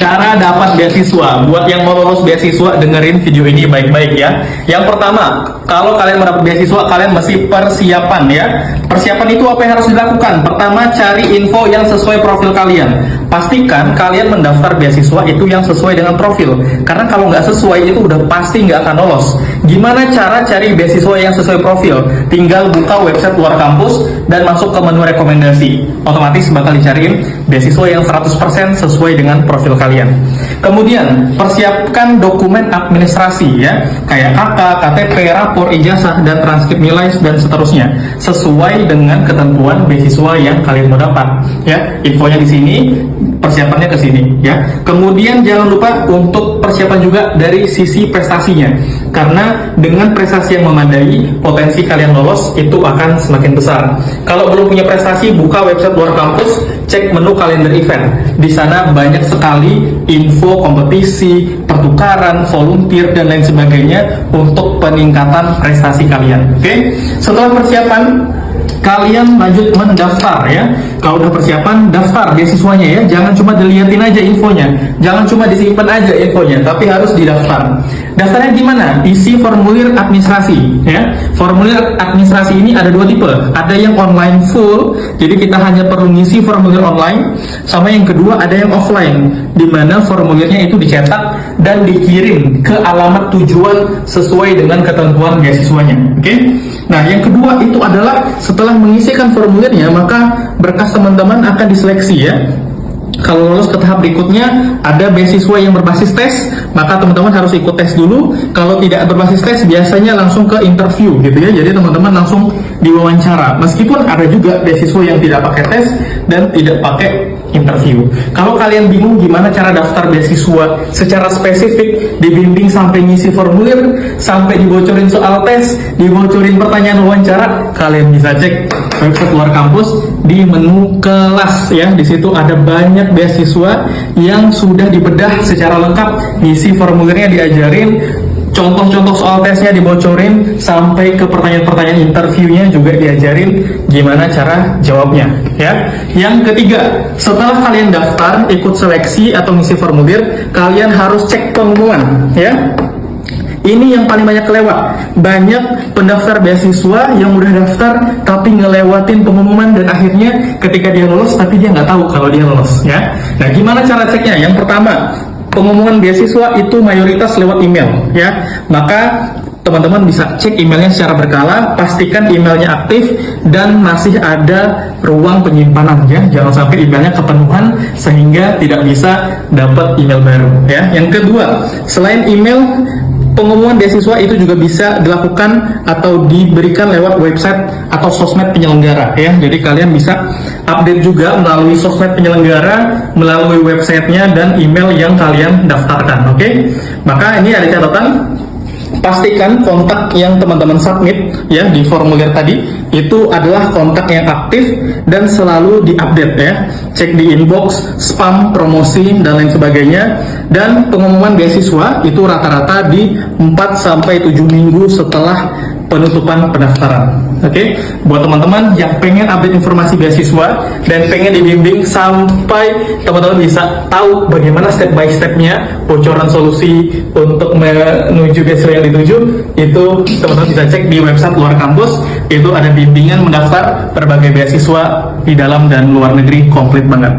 Cara dapat beasiswa. Buat yang mau lulus beasiswa, dengerin video ini baik-baik ya. Yang pertama, kalau kalian mau dapat beasiswa, kalian mesti persiapan ya. Persiapan itu apa yang harus dilakukan? Pertama, cari info yang sesuai profil kalian. Pastikan kalian mendaftar beasiswa itu yang sesuai dengan profil. Karena kalau nggak sesuai, itu udah pasti nggak akan lolos. Gimana cara cari beasiswa yang sesuai profil? Tinggal buka website luar kampus dan masuk ke menu rekomendasi. Otomatis bakal dicariin beasiswa yang 100% sesuai dengan profil kalian. Kemudian, persiapkan dokumen administrasi ya, kayak KK, KTP, rapor, ijazah, dan transkrip nilai, dan seterusnya. Sesuai dengan ketentuan beasiswa yang kalian mau dapat ya. Infonya di sini, persiapannya ke sini ya. Kemudian jangan lupa untuk persiapan juga dari sisi prestasinya. Karena dengan prestasi yang memadai, potensi kalian lolos itu akan semakin besar. Kalau belum punya prestasi, buka website luar kampus, cek menu kalender event. Di sana banyak sekali info kompetisi, pertukaran, volunteer, dan lain sebagainya untuk peningkatan prestasi kalian. Oke? Setelah persiapan, kalian lanjut mendaftar ya. Kalau udah persiapan, daftar beasiswanya ya. Jangan cuma dilihatin aja infonya, jangan cuma disimpan aja infonya, tapi harus didaftar. Daftarnya gimana? Isi formulir administrasi ya. Formulir administrasi ini ada dua tipe. Ada yang online full, jadi kita hanya perlu ngisi formulir online. Sama yang kedua ada yang offline, di mana formulirnya itu dicetak dan dikirim ke alamat tujuan sesuai dengan ketentuan beasiswanya. Oke? Nah, yang kedua itu adalah setelah mengisikan formulirnya, maka berkas teman-teman akan diseleksi ya. Kalau lolos ke tahap berikutnya, ada beasiswa yang berbasis tes, maka teman-teman harus ikut tes dulu. Kalau tidak berbasis tes, biasanya langsung ke interview gitu ya. Jadi teman-teman langsung diwawancara. Meskipun ada juga beasiswa yang tidak pakai tes dan tidak pakai interview. Kalau kalian bingung gimana cara daftar beasiswa secara spesifik, dibimbing sampai ngisi formulir, sampai dibocorin soal tes, dibocorin pertanyaan wawancara, kalian bisa cek website luar kampus di menu kelas ya. Di situ ada banyak beasiswa yang sudah dibedah secara lengkap, ngisi formulirnya diajarin, contoh-contoh soal tesnya dibocorin, sampai ke pertanyaan-pertanyaan interviewnya juga diajarin gimana cara jawabnya ya. Yang ketiga, setelah kalian daftar, ikut seleksi atau ngisi formulir, kalian harus cek pengumuman ya. Ini yang paling banyak kelewat. Banyak pendaftar beasiswa yang udah daftar tapi ngelewatin pengumuman, dan akhirnya ketika dia lolos tapi dia nggak tahu kalau dia lolos ya. Nah, gimana cara ceknya? Yang pertama, pengumuman beasiswa itu mayoritas lewat email ya. Maka teman-teman bisa cek emailnya secara berkala, pastikan emailnya aktif dan masih ada ruang penyimpanan ya. Jangan sampai emailnya kepenuhan sehingga tidak bisa dapat email baru ya. Yang kedua, selain email, pengumuman beasiswa itu juga bisa dilakukan atau diberikan lewat website atau sosmed penyelenggara ya. Jadi kalian bisa update juga melalui sosmed penyelenggara, melalui websitenya dan email yang kalian daftarkan. Oke? Maka ini ada catatan, pastikan kontak yang teman-teman submit ya di formulir tadi itu adalah kontak yang aktif dan selalu diupdate ya. Cek di inbox, spam, promosi, dan lain sebagainya. Dan pengumuman beasiswa itu rata-rata di 4-7 minggu setelah penutupan pendaftaran. Oke? Buat teman-teman yang pengen update informasi beasiswa dan pengen dibimbing sampai teman-teman bisa tahu bagaimana step by stepnya, bocoran solusi untuk menuju beasiswa yang dituju, itu teman-teman bisa cek di website luar kampus. Itu ada bimbingan mendaftar berbagai beasiswa di dalam dan luar negeri komplit banget.